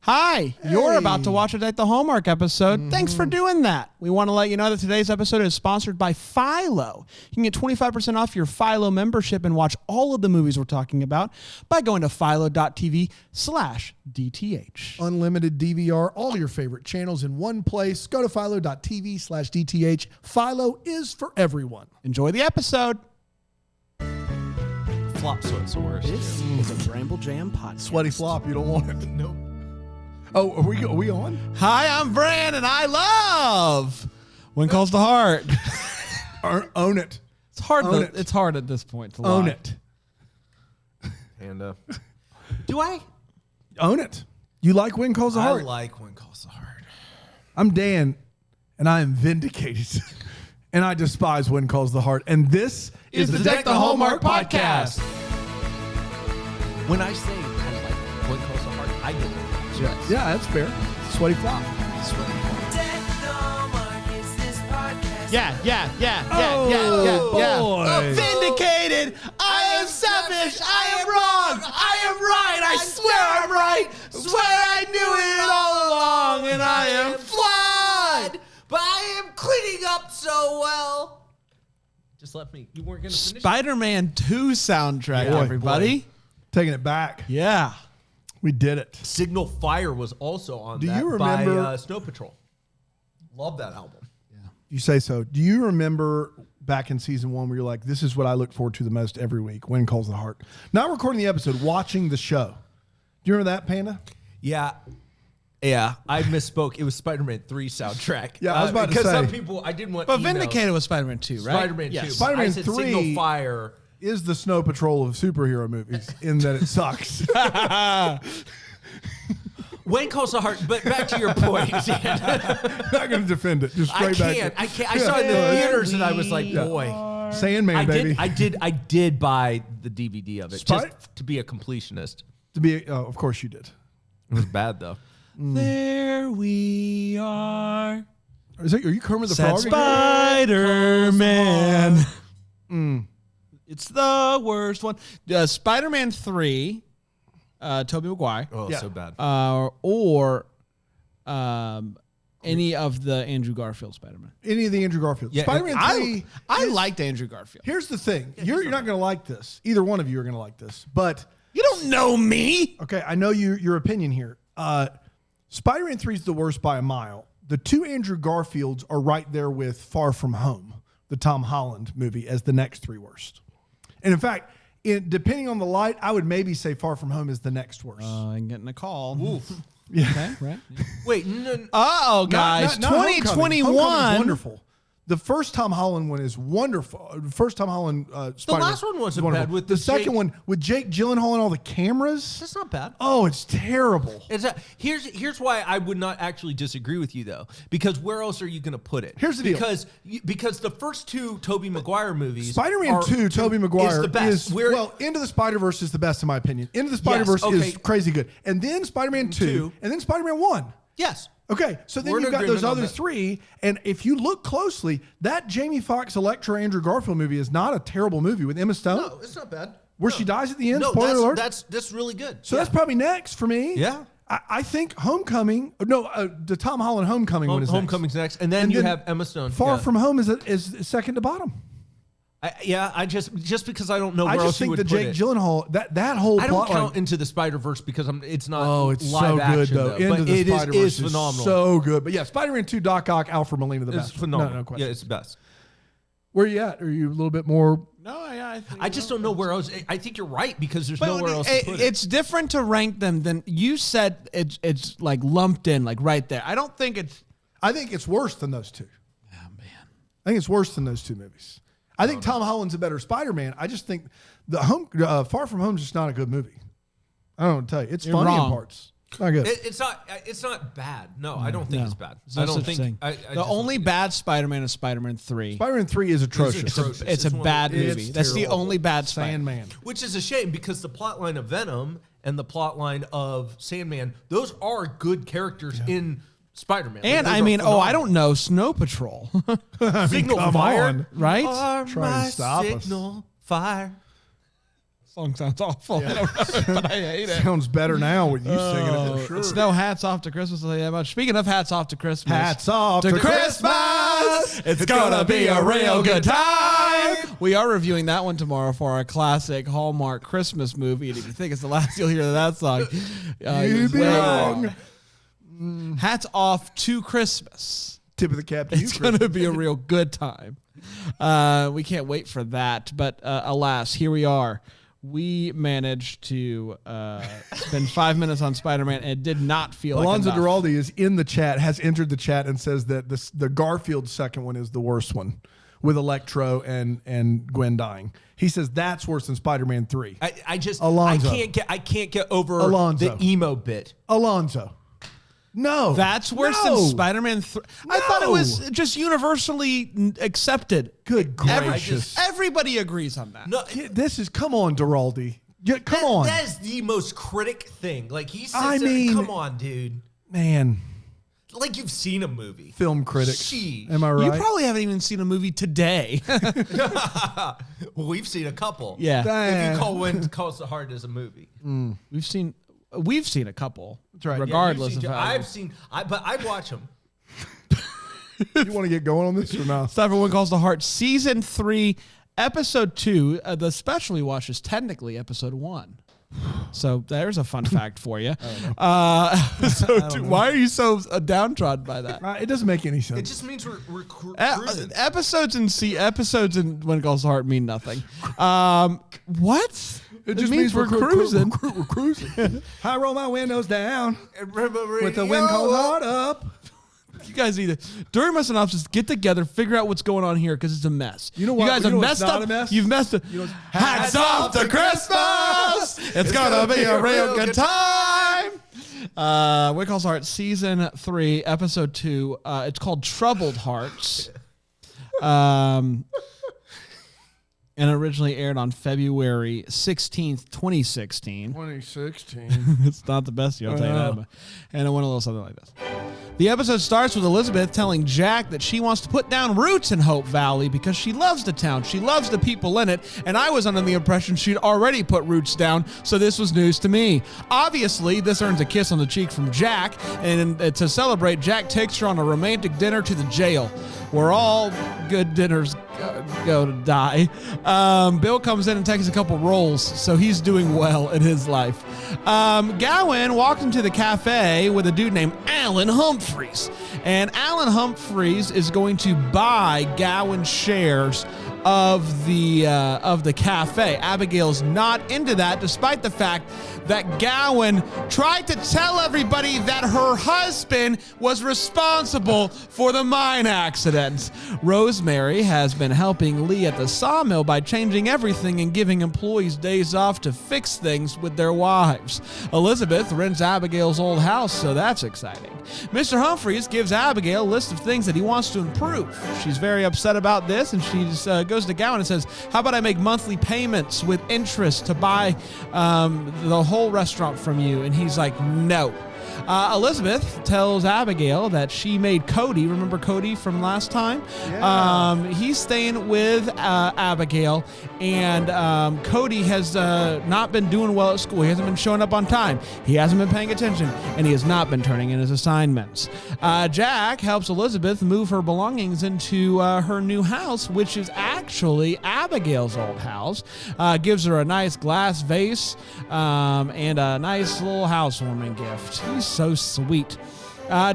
Hi, you're about to watch a Deck the Hallmark episode. Thanks for doing that. We want to let you know that today's episode is sponsored by Philo. You can get 25% off your Philo membership and watch all of the movies we're talking about by going to philo.tv/DTH. Unlimited DVR, all your favorite channels in one place. Go to philo.tv/DTH. Philo is for everyone. Enjoy the episode. Flop sweat's the worst. This is a Bramble Jam podcast. Sweaty flop, you don't want it. Nope. Oh, are we on? Hi, I'm Bran, and I love When Calls the Heart. Own it. It's hard. Own it. It's hard at this point to Own lie. it. Panda. Do I? Own it. You like When Calls the Heart? I like When Calls the Heart. I'm Dan, and I am vindicated. And I despise When Calls the Heart. And this is the Deck the Hallmark podcast. When I say I like When Calls the Heart, I get it. Yeah, that's fair. Sweaty flop. Yeah. Boy. Vindicated. I am selfish. I am wrong. I am right. I swear I'm right. Swear I knew it all along, and I am flawed, but I am cleaning up so well. Just let me. You weren't going to finish. Spider-Man 2 soundtrack, Boy, everybody. Taking it back. Yeah. We did it. Signal Fire was also on Do that you remember by Snow Patrol. Love that album. You say so. Do you remember back in season 1 where you're like, this is what I look forward to the most every week, When Calls the Heart? Not recording the episode, watching the show. Do you remember that, Panda? Yeah, I misspoke. It was Spider-Man 3 soundtrack. Yeah, I was about to say. Because some people, I didn't want But emails. Vindicated was Spider-Man 2, right? Spider-Man 2. Yes. Spider-Man I said 3 Signal Fire. Is the Snow Patrol of superhero movies in that it sucks. When Calls the Heart, but back to your point, Dan. Not going to defend it. Just straight back. I can't. I saw it in the theaters and I was like, boy. Sandman, baby. I did buy the DVD of it just to be a completionist. To be, of course you did. It was bad though. There we are. Are you Kermit the Said Frog? Spider-Man. It's the worst one. Spider-Man 3, Tobey Maguire. Oh, Yeah. so bad. Or any of the Andrew Garfield Spider-Man. Any of the Andrew Garfield. Yeah, Spider-Man 3. I liked Andrew Garfield. Here's the thing. You're not going to like this. Either one of you are going to like this. But, You don't know me. okay, I know your opinion here. Spider-Man 3 is the worst by a mile. The two Andrew Garfields are right there with Far From Home, the Tom Holland movie, as the next three worst. And in fact, depending on the light, I would maybe say Far From Home is the next worst. I'm getting a call. Yeah. Okay, right. Wait, Uh-oh, guys. Not Homecoming. 2021. Homecoming's wonderful. The first Tom Holland one is wonderful. The first Tom Holland Spider-Man. last one wasn't wonderful. bad with the the second Jake- one with Jake Gyllenhaal and all the cameras. that's not bad. Oh, it's terrible. Here's why I would not actually disagree with you though, because where else are you going to put it? Here's the deal. Because the first two Tobey Maguire movies, Spider-Man 2, Tobey Maguire is the best. Into the Spider-Verse is the best in my opinion. Into the Spider-Verse is crazy good. And then Spider-Man 2, and then Spider-Man 1. yes. Okay, so then We're in you've got those agreement on other that. three, and if you look closely, that Jamie Foxx, Electra, Andrew Garfield movie is not a terrible movie with Emma Stone. No, it's not bad. Where she dies at the end, No, spoiler alert. that's really good. So that's probably next for me. Yeah. I think Homecoming, the Tom Holland Homecoming one is Homecoming's next, and then you have Emma Stone. Far From Home is second to bottom. I just because I don't know I where just else you think would the put Jake it. Gyllenhaal, that whole I don't plot count line, Into the Spider-Verse because it's not oh, it's live so good action, though. Into but the it Spider-Verse is phenomenal. So good. But yeah, Spider-Man 2, Doc Ock, Alfred Molina, the It's best. phenomenal. No question. Yeah, it's the best. Where are you at? Are you a little bit more? No, I think I just don't know where else. I think you're right because there's But nowhere else to put it. it's different to rank them than you said. It's like lumped in, like right there. I don't think it's. I think it's worse than those two. Oh man. I think it's worse than those two movies. I think Tom Holland's a better Spider-Man. I just think the Far From Home is just not a good movie. I don't know what to tell you. It's You're funny wrong. in parts. It's not good. It's not bad. No, I don't think it's bad. There's no I don't such think thing. I The just only don't think bad Spider-Man is Spider-Man 3. Spider-Man 3 is atrocious. It's a bad movie. It's That's the terrible. only bad Spider-Man. Sandman. which is a shame because the plot line of Venom and the plot line of Sandman, those are good characters in Spider-Man. And Those I are mean, phenomenal. I don't know Snow Patrol, Signal come Fire, on. right? Are Try and my stop us. signal fire. Song sounds awful. I don't know, but I hate it. Sounds better now with you singing it for sure. It's no hats off to Christmas. I'll tell you that much. Speaking of hats off to Christmas. Hats off to Christmas. It's gonna be a real good time. We are reviewing that one tomorrow for our classic Hallmark Christmas movie. And if you think it's the last you'll hear of that song, You'd be wrong. Hats off to Christmas. Tip of the cap to you, It's going to be a real good time. We can't wait for that. But alas, here we are. We managed to spend 5 minutes on Spider-Man, and it did not feel Alonzo like enough. Duraldi is in the chat, has entered the chat, and says that the Garfield second one is the worst one, with Electro and Gwen dying. He says that's worse than Spider-Man 3. I can't get over the emo bit. Alonzo. No. That's worse than Spider-Man 3. I thought it was just universally accepted. Good gracious. Everybody agrees on that. No, Come on, Duraldi. Yeah, come on. That is the most critic thing. Like, he says, come on, dude. Man. Like, you've seen a movie. Film critic. Sheesh. Am I right? You probably haven't even seen a movie today. Well, we've seen a couple. Yeah. If you call When Calls the Heart as a movie. We've seen a couple. That's right. Regardless of how. But I watch them. You want to get going on this or not? It's time for When Calls the Heart, Season 3, Episode 2. The special we watched is technically Episode 1. So there's a fun fact for you. Why are you so downtrodden by that? It doesn't make any sense. It just means we're cruising. Episodes in When Calls the Heart mean nothing. What? It just means we're cruising. We're cruising. I roll my windows down with the wind called hard up. You guys need to, during my synopsis, get together, figure out what's going on here, because it's a mess. You know what? You guys have messed up. A mess? You've messed up. Hats off to Christmas. It's going to be a real good time. When Calls the Heart, Season 3, Episode 2. It's called Troubled Hearts. And originally aired on February 16th, 2016. 2016. It's not the best year, I'll tell you that. And it went a little something like this. The episode starts with Elizabeth telling Jack that she wants to put down roots in Hope Valley because she loves the town. She loves the people in it. And I was under the impression she'd already put roots down, so this was news to me. Obviously, this earns a kiss on the cheek from Jack. And to celebrate, Jack takes her on a romantic dinner to the jail, where all good dinners go to die. Bill comes in and takes a couple rolls, so he's doing well in his life. Gowan walks into the cafe with a dude named Alan Humphreys, and Alan Humphreys is going to buy Gowan's shares of the cafe. Abigail's not into that, despite the fact that Gowan tried to tell everybody that her husband was responsible for the mine accident. Rosemary has been helping Lee at the sawmill by changing everything and giving employees days off to fix things with their wives. Elizabeth rents Abigail's old house, so that's exciting. Mr. Humphreys gives Abigail a list of things that he wants to improve. She's very upset about this, and she goes to Gowan and says, how about I make monthly payments with interest to buy the whole restaurant from you? And he's like, no. Elizabeth tells Abigail that she made Cody, remember Cody from last time? Yeah. He's staying with Abigail, and Cody has not been doing well at school. He hasn't been showing up on time. He hasn't been paying attention, and he has not been turning in his assignments. Jack helps Elizabeth move her belongings into her new house, which is actually Abigail's old house. Gives her a nice glass vase and a nice little housewarming gift. He's so sweet.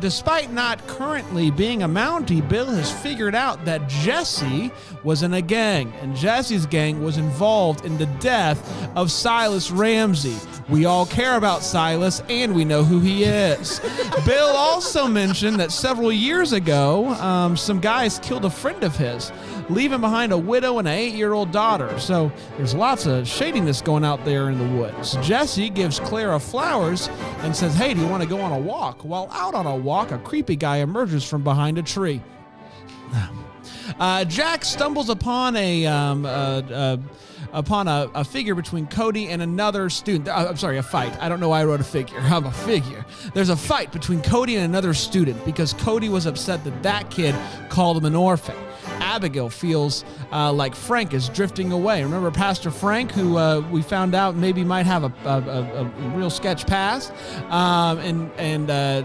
Despite not currently being a Mountie, Bill has figured out that Jesse was in a gang, and Jesse's gang was involved in the death of Silas Ramsey. We all care about Silas, and we know who he is. Bill also mentioned that several years ago, some guys killed a friend of his, leaving behind a widow and an 8-year-old daughter. So there's lots of shadiness going out there in the woods. Jesse gives Clara flowers and says, hey, do you want to go on a walk? While out on a walk, a creepy guy emerges from behind a tree. Jack stumbles upon a figure between Cody and another student. I'm sorry, a fight. I don't know why I wrote a figure. I'm a figure. There's a fight between Cody and another student because Cody was upset that kid called him an orphan. Abigail feels like Frank is drifting away. Remember Pastor Frank, who we found out maybe might have a real sketch past?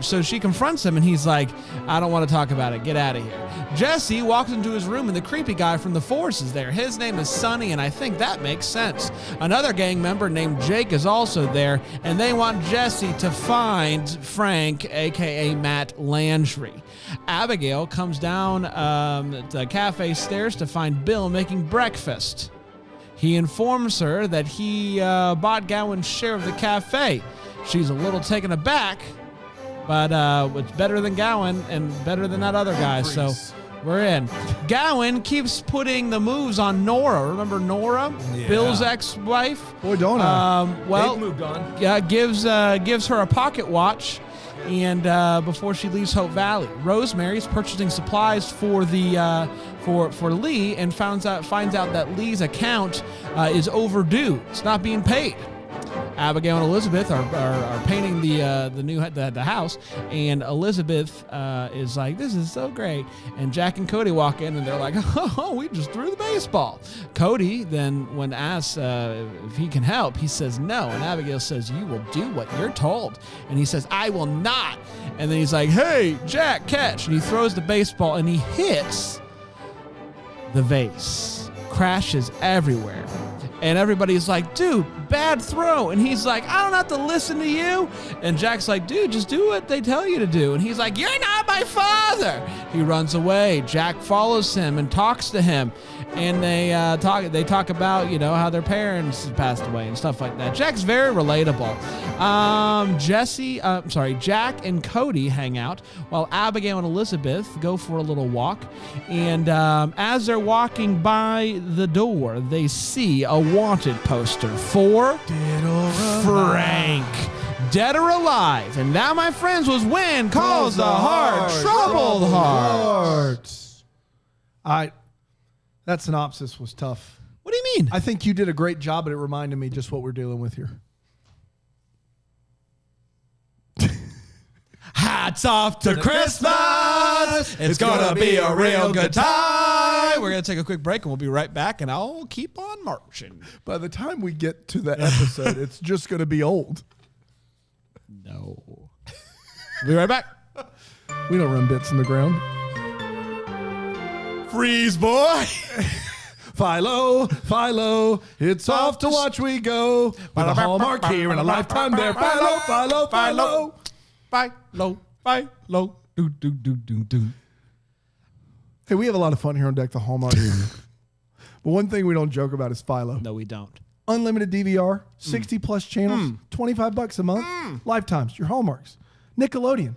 So she confronts him, and he's like, I don't want to talk about it. Get out of here. Jesse walks into his room, and the creepy guy from The Force is there. His name is Sonny, and I think that makes sense. Another gang member named Jake is also there, and they want Jesse to find Frank, a.k.a. Matt Landry. Abigail comes down the cafe stairs to find Bill making breakfast. He informs her that he bought Gowan's share of the cafe. She's a little taken aback, but it's better than Gowan and better than that other guy, so we're in. Gowan keeps putting the moves on Nora. Remember Nora? Yeah. Bill's ex-wife? Boy, don't I. They've moved on. Yeah, gives her a pocket watch, and before she leaves Hope Valley. Rosemary's purchasing supplies for the for Lee, and finds out that Lee's account is overdue. It's not being paid. Abigail and Elizabeth are painting the house, and Elizabeth is like, this is so great. And Jack and Cody walk in, and they're like, oh, we just threw the baseball. Cody then, when asked if he can help, he says no, and Abigail says, you will do what you're told. And he says, I will not. And then he's like, hey, Jack, catch. And he throws the baseball, and he hits the vase. Crashes everywhere. And everybody's like, dude, bad throw. And he's like, I don't have to listen to you. And Jack's like, dude, just do what they tell you to do. And he's like, you're not my father. He runs away. Jack follows him and talks to him. And they talk about, how their parents passed away and stuff like that. Jack's very relatable. Jack and Cody hang out while Abigail and Elizabeth go for a little walk. And as they're walking by the door, they see a wanted poster for Frank. Dead or alive. And that, my friends, was When Calls the Heart, Troubled Heart. That synopsis was tough. What do you mean? I think you did a great job, but it reminded me just what we're dealing with here. Hats off to Christmas. It's gonna be a real good time. We're gonna take a quick break, and we'll be right back, and I'll keep on marching. By the time we get to the episode, it's just gonna be old. No. We'll be right back. We don't run bits in the ground. Freeze, boy. Philo, it's off to watch we go. With a Hallmark here and a lifetime there. Philo. Do. Hey, we have a lot of fun here on Deck the Hallmark. But one thing we don't joke about is Philo. No, we don't. Unlimited DVR, 60 plus channels, $25 a month, lifetimes, your Hallmarks, Nickelodeon,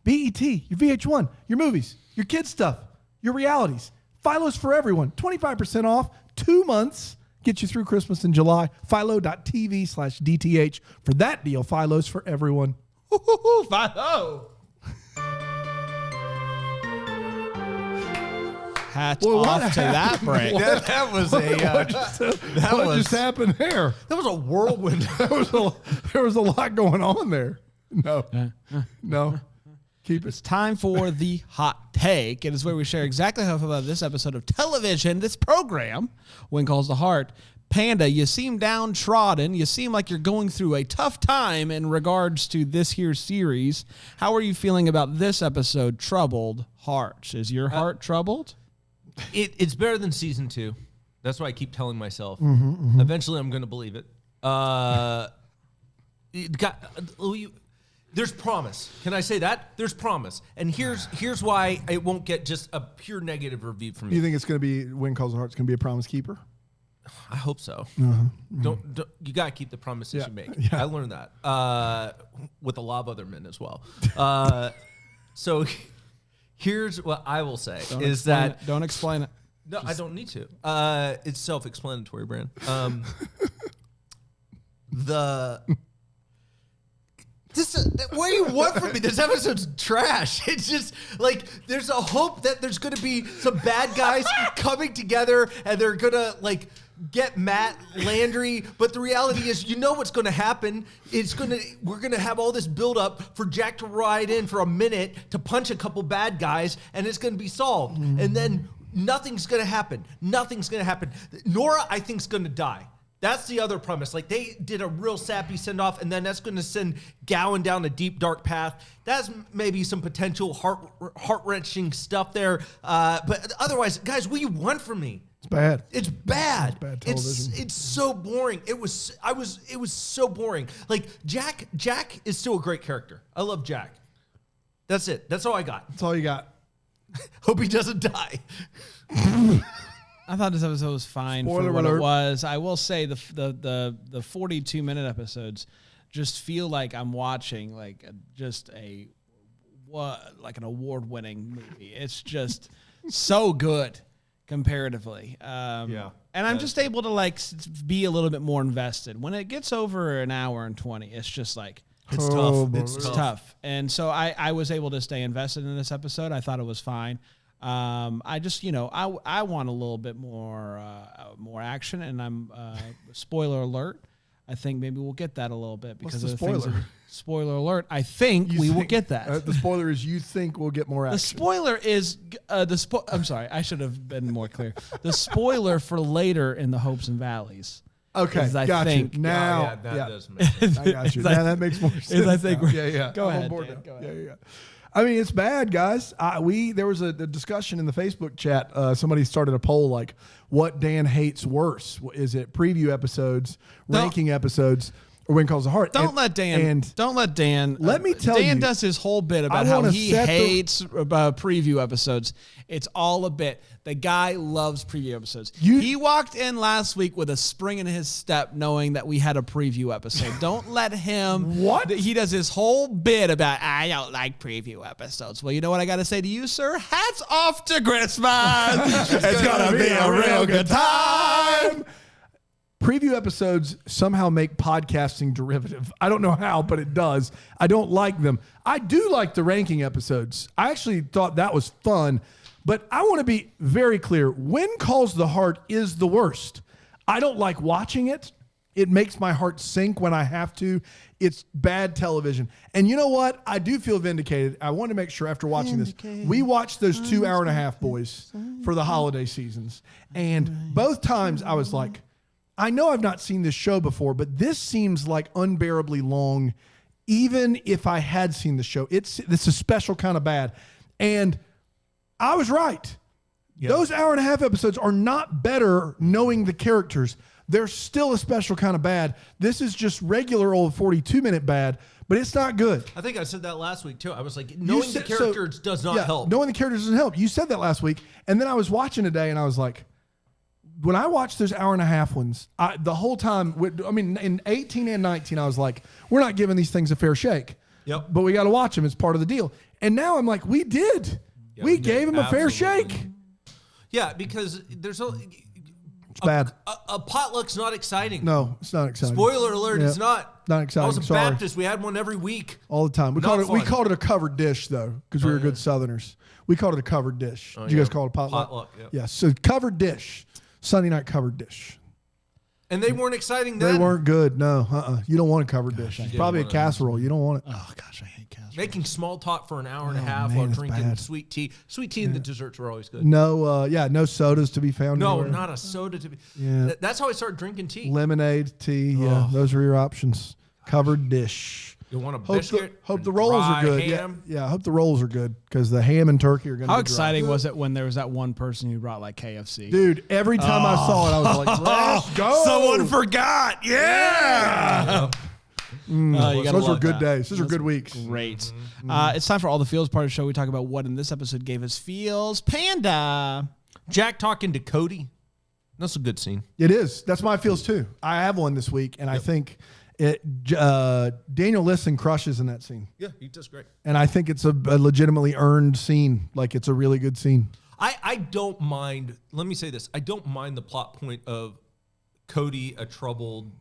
BET, your VH1, your movies, your kids stuff, your realities. Philo's for everyone. 25% off, 2 months. Get you through Christmas in July. Philo.tv/DTH. For that deal, Philo's for everyone. Philo. Hats off to that break. That was What just happened there? That was a whirlwind. There was a lot going on there. No. Keep it. It's time for the hot take. It is where we share exactly how we feel about this episode of television, this program, When Calls the Heart. Panda, you seem downtrodden. You seem like you're going through a tough time in regards to this here series. How are you feeling about this episode, Troubled Hearts? Is your heart troubled? It's better than season 2. That's what I keep telling myself. Eventually, I'm going to believe it. There's promise. Can I say that? There's promise. And here's why it won't get just a pure negative review from me. You think it's going to be When Calls the Heart's going to be a promise keeper? I hope so. Don't you got to keep the promises you make. Yeah. I learned that with a lot of other men as well. So here's what I will say Don't explain it. No, I don't need to. It's self-explanatory, Brand. What do you want from me? This episode's trash. It's just like there's a hope that there's going to be some bad guys coming together and they're going to get Matt Landry, but the reality is, what's going to happen. We're going to have all this build up for Jack to ride in for a minute to punch a couple bad guys, and it's going to be solved. And then nothing's going to happen. Nothing's going to happen. Nora, I think, is going to die. That's the other premise. Like, they did a real sappy send-off, and then that's going to send Gowan down a deep, dark path. That's maybe some potential heart-wrenching stuff there. But otherwise, guys, what do you want from me? It's bad. It's bad. It's bad television. It's so boring. It was so boring. Like, Jack is still a great character. I love Jack. That's it. That's all I got. That's all you got. Hope he doesn't die. I thought this episode was fine Spoiler for what alert. it was. I will say the 42-minute episodes just feel like I'm watching like an award-winning movie. It's just so good comparatively. And I'm just able to like be a little bit more invested. When it gets over an hour and 20, it's just like It's tough. it's tough. And so I was able to stay invested in this episode. I thought it was fine. I just, I want a little bit more action, and I'm spoiler alert. I think maybe we'll get that a little bit because What's of the the things. spoiler? Spoiler alert. I think we will get that. The spoiler is you think we'll get more action. The spoiler is I'm sorry, I should have been more clear. The spoiler for later in the Hopes and Valleys. Okay, I got think you. Now, that does make sense. I got you. Now that makes more sense. I think now. we're- Yeah. Go I'm on ahead, board Dan, now. go ahead. Yeah. I mean, it's bad, guys. There was a discussion in the Facebook chat. Somebody started a poll like, what Dan hates worse? Is it preview episodes, ranking episodes, or When Calls the Heart? Don't let Dan. Let me tell Dan you, does his whole bit about I how wanna he set the- hates preview episodes. It's all a bit. The guy loves preview episodes. He walked in last week with a spring in his step, knowing that we had a preview episode. Don't let him. What? He does his whole bit about I don't like preview episodes. Well, you know what I got to say to you, sir? Hats off to Christmas. It's gonna be a real good time. Preview episodes somehow make podcasting derivative. I don't know how, but it does. I don't like them. I do like the ranking episodes. I actually thought that was fun, but I want to be very clear. When Calls the Heart is the worst. I don't like watching it. It makes my heart sink when I have to. It's bad television. And you know what? I do feel vindicated. I want to make sure after watching this, we watched those 2 hour and a half boys for the holiday seasons. And both times I was like, I know I've not seen this show before, but this seems like unbearably long, even if I had seen the show. It's a special kind of bad. And I was right. Yep. Those hour and a half episodes are not better knowing the characters. They're still a special kind of bad. This is just regular old 42-minute bad, but it's not good. I think I said that last week, too. I was like, knowing the characters does not help. Knowing the characters doesn't help. You said that last week. And then I was watching today, and I was like, when I watched those hour and a half ones, the whole time, in 18 and 19, I was like, we're not giving these things a fair shake. Yep. But we got to watch them. It's part of the deal. And now I'm like, we did. Yeah, we gave them a fair shake. Yeah, because there's It's bad. A potluck's not exciting. No, it's not exciting. Spoiler alert, Yep. it's not. Not exciting. I was a Sorry. Baptist. We had one every week. All the time. We Not called fun. it a covered dish, though, because we were good Southerners. We called it a covered dish. Did you guys call it a potluck? Potluck, yep. Yeah, so covered dish. Sunday night covered dish. And they weren't exciting then. They weren't good. No, You don't want a covered dish. It's probably a want casserole. You don't want it. Oh gosh, I hate casserole. Making small talk for an hour and a half man, while it's drinking bad. sweet tea. Sweet tea and the desserts were always good. No, no sodas to be found. No, anywhere. not a soda to be. Yeah. That's how I started drinking tea. Lemonade, tea. Yeah, those are your options. Covered dish. You want a Hope biscuit? the and rolls dry are good. ham? Yeah, I hope the rolls are good because the ham and turkey are going to be How dry. exciting was it when there was that one person who brought like KFC? Dude, every time I saw it, I was like, let's go. Someone forgot. Yeah. You gotta Those were love good that. days. Those are good weeks. Great. It's time for all the feels part of the show. We talk about what in this episode gave us feels. Panda. Jack talking to Cody. That's a good scene. It is. That's my feels too. I have one this week, and I think Daniel Lisson crushes in that scene. Yeah, he does great. And I think it's a legitimately earned scene. Like, it's a really good scene. I don't mind. Let me say this. I don't mind the plot point of Cody, a troubled.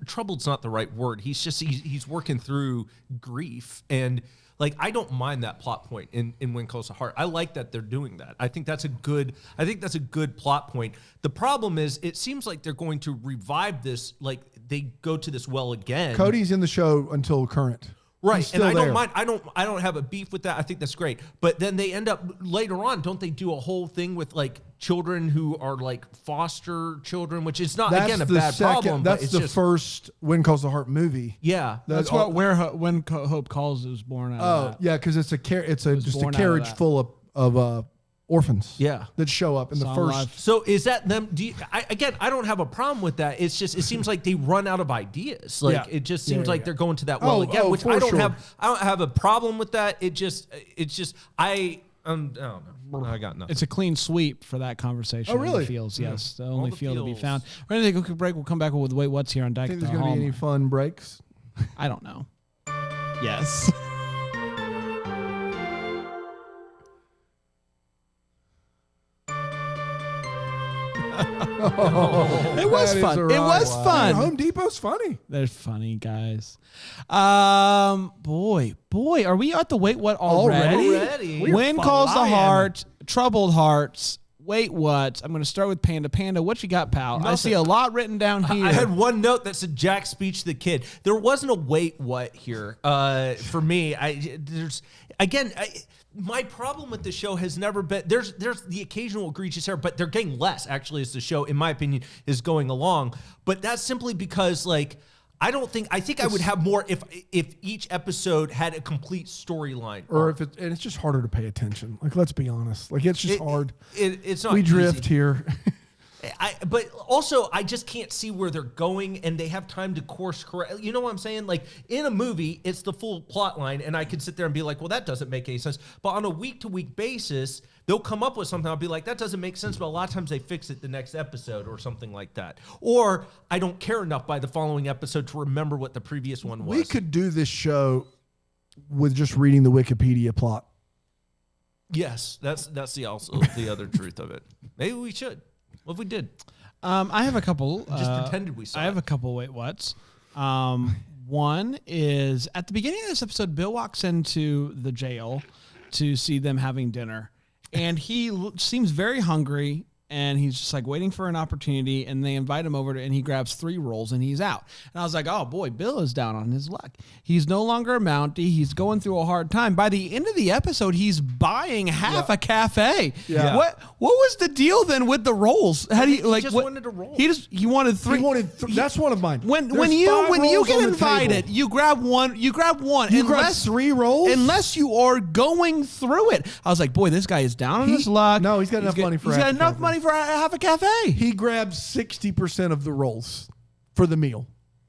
Troubled's not the right word. He's working through grief, and like I don't mind that plot point in When Calls the Heart. I like that they're doing that. I think that's a good plot point. The problem is, it seems like they're going to revive this. Like they go to this well again. Cody's in the show until current. Right, and I there. don't mind. I don't have a beef with that. I think that's great. But then they end up later on, don't they do a whole thing with like children who are like foster children, which is not again a bad problem. That's but it's the just, first When Calls the Heart movie. Yeah, That's what When Hope Calls was born out of that. Yeah, because it's just a born out of carriage that. full of orphans. Yeah. that show up in the Song first. Live. So is that them? I don't have a problem with that. It's just it seems like they run out of ideas. Like Yeah. it just Yeah, seems yeah, like yeah. they're going to that well again, which for I don't sure. have. I don't have a problem with that. It's just I don't know. I got nothing. It's a clean sweep for that conversation. Oh, really? The feels, yes. The only the feel to be feels. found. We're going to take a quick break. We'll come back with Wait What's here on Dyke. Think there's going to be any fun breaks? I don't know. Yes. It was That is fun. a It was ride. fun. Home Depot's funny. They're funny guys. Boy, are we at the Wait What already? Already? We're When Calls the flying. Heart, Troubled Hearts. Wait what? I'm going to start with Panda. Panda, what you got, pal? I Nothing. see a lot written down here. I had one note that said Jack's speech to the kid. There wasn't a wait what here for me. My problem with the show has never been there's the occasional egregious error, but they're getting less actually as the show, in my opinion, is going along. But that's simply because like I think I would have more if each episode had a complete storyline. Or if and it's just harder to pay attention. Like, let's be honest. Like, it's just hard. It's not We easy. drift here. But also, I just can't see where they're going, and they have time to course correct. You know what I'm saying? Like in a movie, it's the full plot line, and I could sit there and be like, "Well, that doesn't make any sense." But on a week-to-week basis, they'll come up with something. I'll be like, "That doesn't make sense." But a lot of times, they fix it the next episode or something like that. Or I don't care enough by the following episode to remember what the previous one was. We could do this show with just reading the Wikipedia plot. Yes, that's the also the other truth of it. Maybe we should. What if we did? I have a couple. Just pretended we saw I have it. a couple Wait What's. One is at the beginning of this episode, Bill walks into the jail to see them having dinner. And he seems very hungry. And he's just like waiting for an opportunity, and they invite him over and he grabs 3 rolls and he's out. And I was like, oh boy, Bill is down on his luck. He's no longer a Mountie. He's going through a hard time. By the end of the episode, he's buying half a cafe. Yeah. What was the deal then with the rolls? How do you like? just what, wanted a roll. He wanted 3. That's one of mine. When There's you 5 rolls get on the invited, table. you grab one. You grab one. You grab 3 rolls? unless you are going through it. I was like, boy, this guy is down on his luck. No, he's got enough money for He's half got a enough cafe. money for half a cafe. He grabs 60% of the rolls for the meal.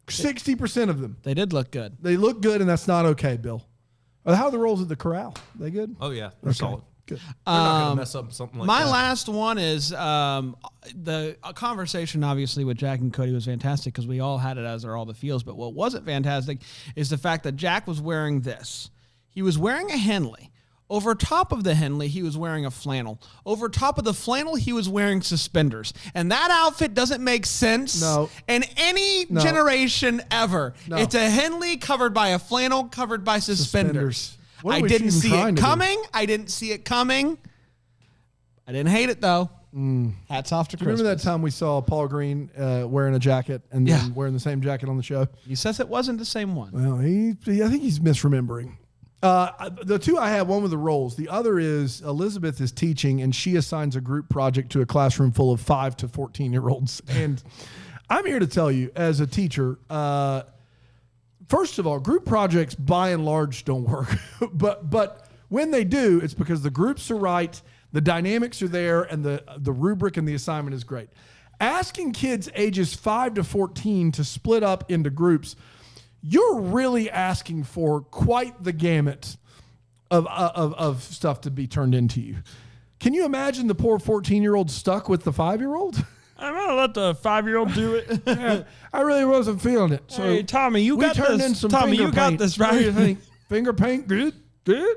60% of them. They did look good. They look good, and that's not okay, Bill. How are the rolls at the corral? They good? Oh yeah, they're solid. Good. They're not gonna mess up something like My that. last one is the conversation, obviously, with Jack and Cody was fantastic because we all had it as are all the feels. But what wasn't fantastic is the fact that Jack was wearing this. He was wearing a Henley. Over top of the Henley, he was wearing a flannel. Over top of the flannel, he was wearing suspenders. And that outfit doesn't make sense in any generation ever. No. It's a Henley covered by a flannel covered by suspenders. What I was didn't she see trying it to do? coming. I didn't see it coming. I didn't hate it, though. Hats off to Do you remember that time we saw Paul Green wearing a jacket and then wearing the same jacket on the show? He says it wasn't the same one. Well, I think he's misremembering. The 2 I have, one with the rolls. The other is Elizabeth is teaching, and she assigns a group project to a classroom full of 5 to 14-year-olds. And I'm here to tell you, as a teacher, first of all, group projects by and large don't work. but when they do, it's because the groups are right, the dynamics are there, and the rubric and the assignment is great. Asking kids ages 5 to 14 to split up into groups, you're really asking for quite the gamut of stuff to be turned into you. Can you imagine the poor 14-year-old stuck with the 5-year-old? I'm gonna let the 5-year-old do it. Yeah, I really wasn't feeling it. So Hey, Tommy, you we got turned this. in some Tommy, finger you got paint. this, What do you right? think? Finger paint, good?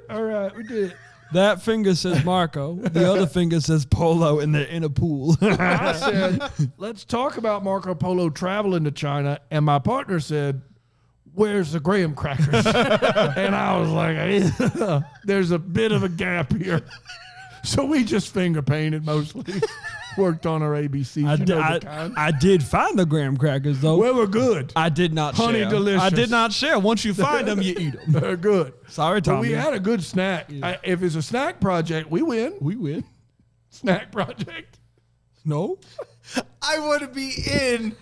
All right, we did it. That finger says Marco. The other finger says Polo in a pool. I said, let's talk about Marco Polo traveling to China, and my partner said, where's the graham crackers? And I was like, there's a bit of a gap here. So we just finger painted mostly. worked on our ABCs. I did find the graham crackers, though. Well, we're good. I did not Honey share. delicious. I did not share. Once you find them, you eat them. They're good. Sorry, But Tommy. we had a good snack. If it's a snack project, we win. We win. Snack project. No? I want to be in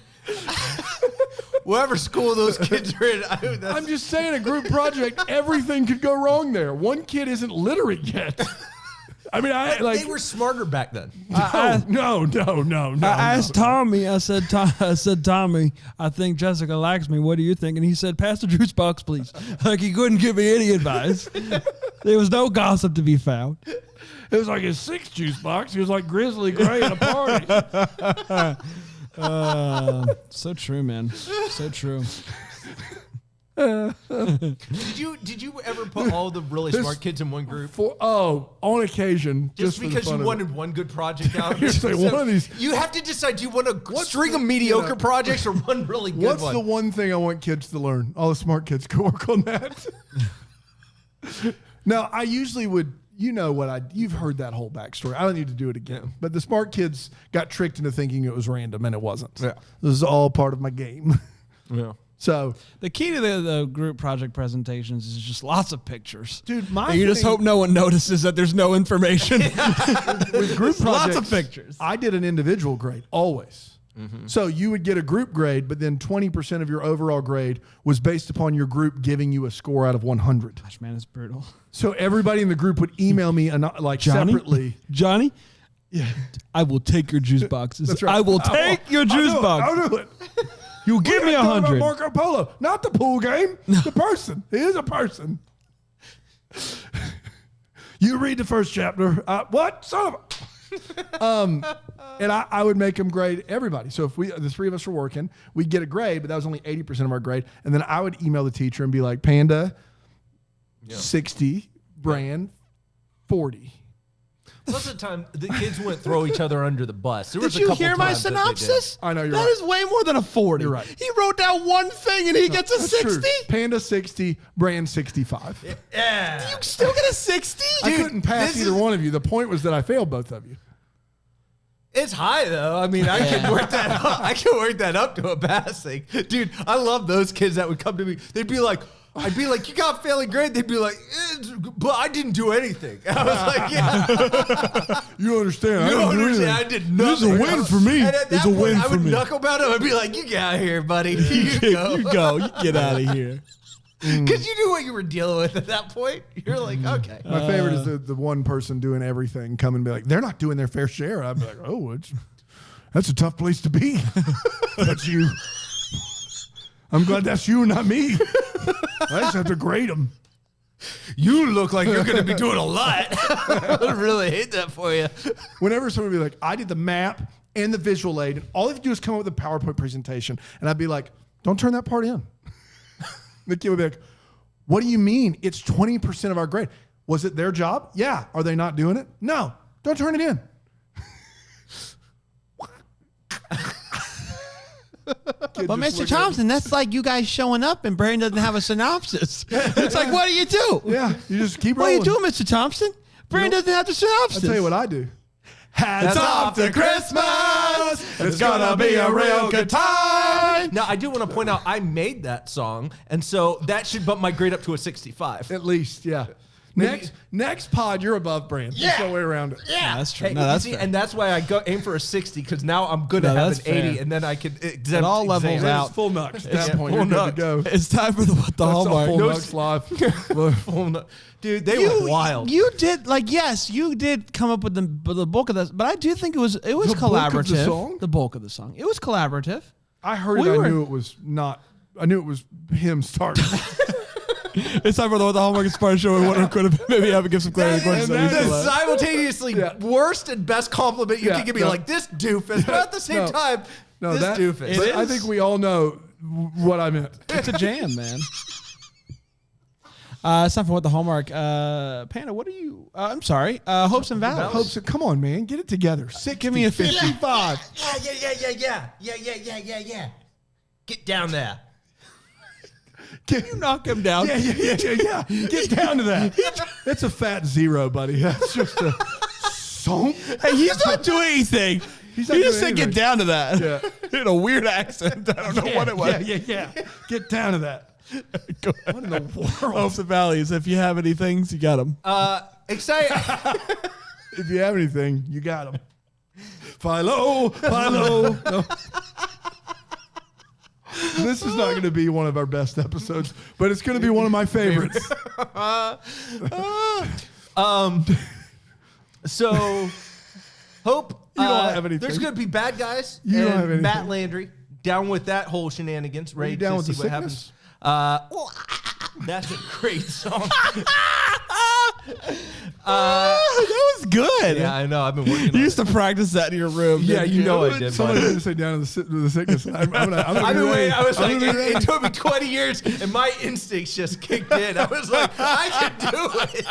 whatever school those kids are in. I'm just saying, a group project, everything could go wrong there. One kid isn't literate yet. I mean, they were smarter back then. No. I asked Tommy. I said, Tommy, I think Jessica likes me. What do you think? And he said, pass the juice box, please. Like he couldn't give me any advice. There was no gossip to be found. It was like his 6th juice box. He was like Grizzly Gray at a party. So true, man. So true. Did you ever put all the really smart kids in one group? On occasion, Just for the because fun you of wanted one good project out. You're saying one of these- You have to decide: do you want a string of mediocre projects or one really good What's one? the one thing I want kids to learn? All the smart kids can work on that. No, I usually would. You know what you've heard that whole backstory. I don't need to do it again. Yeah. But the smart kids got tricked into thinking it was random, and it wasn't. Yeah. This is all part of my game. Yeah. So the key to the group project presentations is just lots of pictures. Dude, you just hope no one notices that there's no information. With group projects, lots of pictures. I did an individual grade always. Mm-hmm. So you would get a group grade, but then 20% of your overall grade was based upon your group giving you a score out of 100. Gosh, man, it's brutal. So everybody in the group would email me Johnny? Separately. Johnny? Yeah. I will take your juice boxes. That's right. I will take your juice box. I'll do it. You give me 100. Marco Polo, not the pool game. No. The person. He is a person. You read the first chapter. What? Son of a... and I would make them grade everybody. So if the 3 of us were working, we'd get a grade, but that was only 80% of our grade. And then I would email the teacher and be like, Panda, 60, Brand, 40. Most of the time, the kids wouldn't throw each other under the bus. Did you hear my synopsis? I know you're right. That is way more than a 40. You're right. He wrote down one thing and he gets a 60? Panda 60, Brand 65. Yeah. You still get a 60? I couldn't pass either one of you. The point was that I failed both of you. It's high though. I mean, I can work that up. I can work that up to a passing. Dude, I love those kids that would come to me. They'd be like, I'd be like, you got failing grade. They'd be like, but I didn't do anything. I was like, yeah. You understand. You don't understand. I did nothing. This is a win for me. And at that it's a point, win I for would me. knuckle about him. I'd be like, you get out of here, buddy. You go. You go. You get out of here. Because you knew what you were dealing with at that point. You're like, okay. My favorite is the one person doing everything come and be like, they're not doing their fair share. I'd be like, oh, that's a tough place to be. That's you. I'm glad that's you, not me. I just have to grade them. You look like you're going to be doing a lot. I really hate that for you. Whenever someone would be like, I did the map and the visual aid, and all you have to do is come up with a PowerPoint presentation, and I'd be like, don't turn that part in. The kid would be like, what do you mean? It's 20% of our grade. Was it their job? Yeah. Are they not doing it? No. Don't turn it in. But Mr. Thompson, that's like you guys showing up and Brandon doesn't have a synopsis. It's like, what do you do? Yeah, you just keep What rolling. do you do, Mr. Thompson? Brandon doesn't have the synopsis. I'll tell you what I do. Hats off to Christmas. It's gonna be a real good time. Now, I do want to point out, I made that song, and so that should bump my grade up to a 65. At least, yeah. Next pod, you're above Brand. Yeah. There's no way around it. Yeah, that's true. Hey, No, that's see, fair. and that's why I aim for a 60 because now I'm good at having that's 80, fair. and then I can exempt. It all levels exams. out. It's full nuts. At that Yeah, point, full you're nuts. good to go. It's time for the That's a Hallmark. full No, nuts live. Full nut. Dude, they were wild. You did yes, you did come up with the bulk of this, but I do think it was The bulk of the collaborative. song? The bulk of the song. It was collaborative. I heard We it. were- I knew it was not. I knew it was him starting. It's time for the Hallmark Inspired Show. We want to maybe give some clarity. That is- The simultaneously worst and best compliment you Yeah, can give me, no. like this doofus, but at the same time, this doofus. But I think we all know what I meant. It's a jam, man. It's time for what the Hallmark. Panda, what are you? I'm sorry. Hopes and Valleys. Hopes. Come on, man, get it together. 60, Give me a 55. Yeah. Get down there. You knock him down. Yeah. Get down to that. That's a fat zero, buddy. That's just a song. Hey, he's not doing anything. He's He not just doing said, get anything. down to that. Yeah. In a weird accent. I don't know what it was. Yeah. Get down to that. Go ahead. What in the world? Hopes and valleys. If you have any things, you got them. Excited. If you have anything, you got them. Philo. No. This is not going to be one of our best episodes, but it's going to be one of my favorites. So, Hope, You don't have anything. there's going to be bad guys. You don't and have anything. Matt Landry down with that whole shenanigans. Ready you down to with see the what sickness? happens. Well, that's a great song. That was good. Yeah, I know. I've been working You on it. used to practice that in your room. Yeah, didn't you know I did. Somebody buddy. didn't say down to the sickness. I'm gonna I've be been ready. waiting. I was I'm like, gonna be ready. it took me 20 years, and my instincts just kicked in. I was like, I can do it.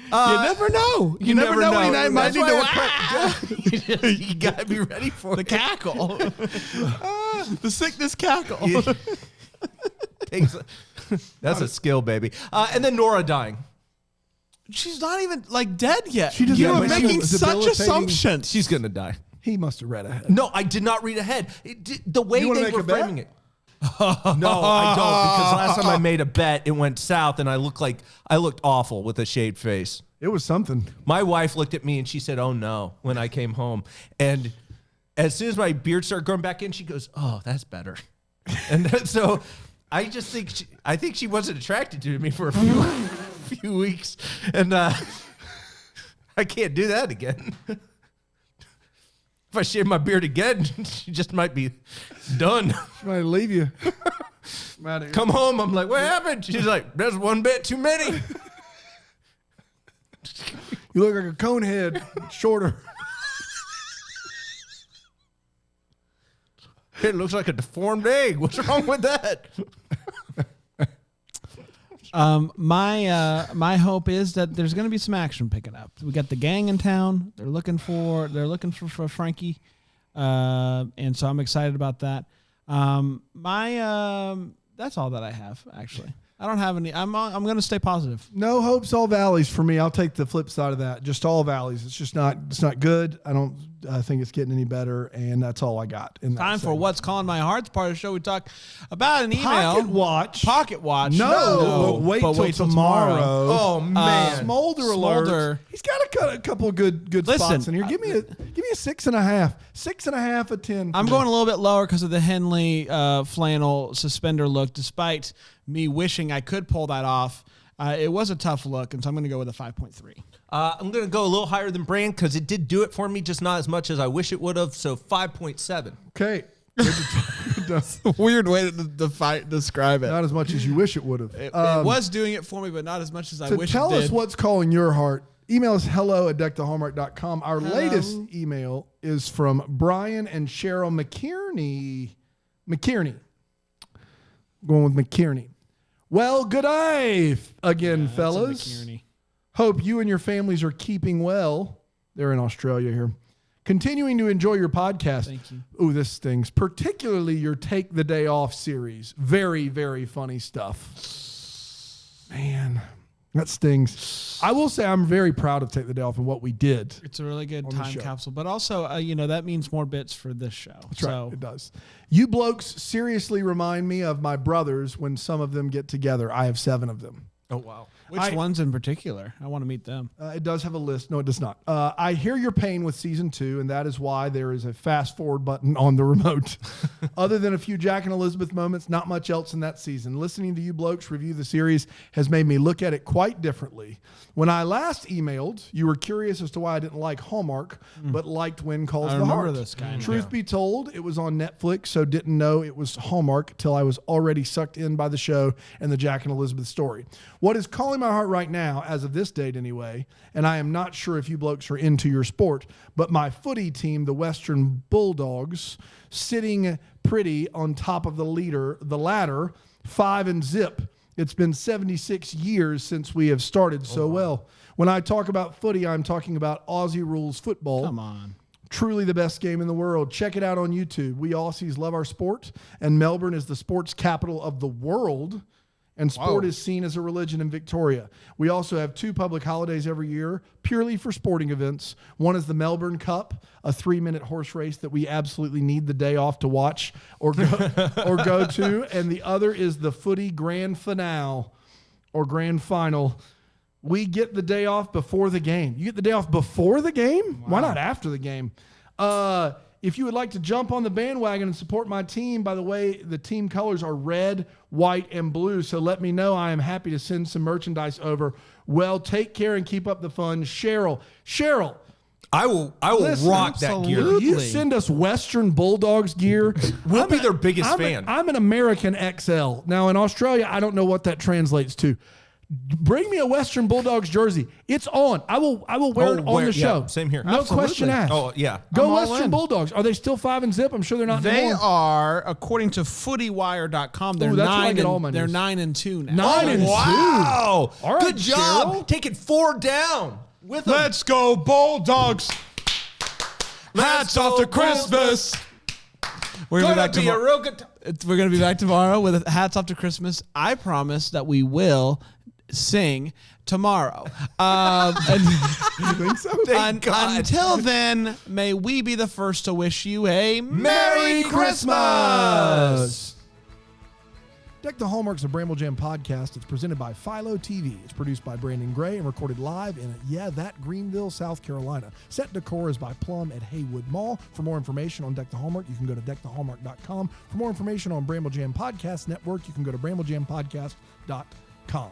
You never know. You never know when you might That's need why to you gotta be ready for the it. cackle. The sickness cackle. That's a skill, baby. And then Nora dying. She's not even like dead yet. She doesn't You have were a making single such debilitating- assumptions. She's gonna die. He must have read ahead. No, I did not read ahead. The way You wanna they make were a bet? framing it. No, I don't, because last time I made a bet, it went south, and I looked awful with a shaved face. It was something. My wife looked at me and she said, "Oh no," when I came home. And as soon as my beard started growing back in, she goes, "Oh, that's better." And then, so I just think she wasn't attracted to me for a few weeks, and I can't do that again. If I shave my beard again, she just might be done. She might leave you. Come home, I'm like, "What happened?" She's like, "There's one bit too many." You look like a cone head, shorter. It looks like a deformed egg. What's wrong with that? My hope is that there's going to be some action picking up. We got the gang in town. They're looking for Frankie, and so I'm excited about that. That's all that I have actually. I don't have any. I'm going to stay positive. No hopes, all valleys for me. I'll take the flip side of that. Just all valleys. It's just not. It's not good. I don't think it's getting any better, and that's all I got. In that Time for segment. What's Calling My Heart's part of the show. We talk about an email. Pocket watch. No, No, but wait till tomorrow. Oh man, Smolder Smolder. alert. He's got a couple of good Listen, spots in here. Give me a 6.5. 6.5 of 10. I'm going a little bit lower because of the Henley flannel suspender look. Despite me wishing I could pull that off, it was a tough look, and so I'm going to go with a 5.3. I'm going to go a little higher than Brand because it did do it for me, just not as much as I wish it would have. So 5.7. Okay. Weird way to describe it. Not as much as you wish it would have. It was doing it for me, but not as much as I To wish tell it did. us what's calling your heart, email us hello@deckthehallmark.com. Our latest email is from Brian and Cheryl McKierney. Going with McKierney. Well, good day again, fellas. McKierney. Hope you and your families are keeping well. They're in Australia here. Continuing to enjoy your podcast. Thank you. Ooh, this stings. Particularly your Take the Day Off series. Very, very funny stuff. Man, that stings. I will say I'm very proud of Take the Day Off and what we did. It's a really good on the time show. capsule, but also, that means more bits for this show. That's right. It does. You blokes seriously remind me of my brothers when some of them get together. I have 7 of them. Oh wow. Which ones in particular? I want to meet them. It does have a list. No, it does not. I hear your pain with season 2, and that is why there is a fast forward button on the remote. Other than a few Jack and Elizabeth moments, not much else in that season. Listening to you blokes review the series has made me look at it quite differently. When I last emailed, you were curious as to why I didn't like Hallmark, but liked When Calls I the remember Heart. this guy. Truth be told, it was on Netflix, so didn't know it was Hallmark till I was already sucked in by the show and the Jack and Elizabeth story. What is calling my heart right now, as of this date anyway, and I am not sure if you blokes are into your sport, but my footy team, the Western Bulldogs, sitting pretty on top of the ladder, 5-0. It's been 76 years since we have started so well. When I talk about footy, I'm talking about Aussie rules football. Come on. Truly the best game in the world. Check it out on YouTube. We Aussies love our sport, and Melbourne is the sports capital of the world. and sport Whoa. is seen as a religion in Victoria. We also have 2 public holidays every year, purely for sporting events. One is the Melbourne Cup, a 3-minute horse race that we absolutely need the day off to watch or go, to. And the other is the footy grand finale or grand final. We get the day off before the game. You get the day off before the game? Wow. Why not after the game? If you would like to jump on the bandwagon and support my team, by the way, the team colors are red, white, and blue. So let me know. I am happy to send some merchandise over. Well, take care and keep up the fun. Cheryl, I will listen, rock that gear. will you send us Western Bulldogs gear? We'll be their biggest fan. I'm an American XL. Now, in Australia, I don't know what that translates to. Bring me a Western Bulldogs jersey. It's on. I will wear it on the show. Yeah, same here. No Absolutely. question asked. Oh, yeah. Go I'm all Western in. Bulldogs. Are they still 5 and zip? I'm sure they're not They anymore. are, according to footywire.com, they're Ooh, that's where I 9 get all and my they're news. 9 and 2 now. 9 and 2. Wow. All right, Good job. Cheryl. Taking 4 down with them. Let's go Bulldogs. Let's Hats off go to Christmas. We're Gonna gonna be a real good We're gonna be back tomorrow with hats off to Christmas. I promise that we will sing tomorrow. And You think so? Thank God. until then, may we be the first to wish you a Merry Christmas! Deck the Hallmarks of Bramble Jam podcast. It's presented by Philo TV. It's produced by Brandon Gray and recorded live in, Greenville, South Carolina. Set decor is by Plum at Haywood Mall. For more information on Deck the Hallmark, you can go to deckthehallmark.com. For more information on Bramble Jam Podcast Network, you can go to bramblejampodcast.com.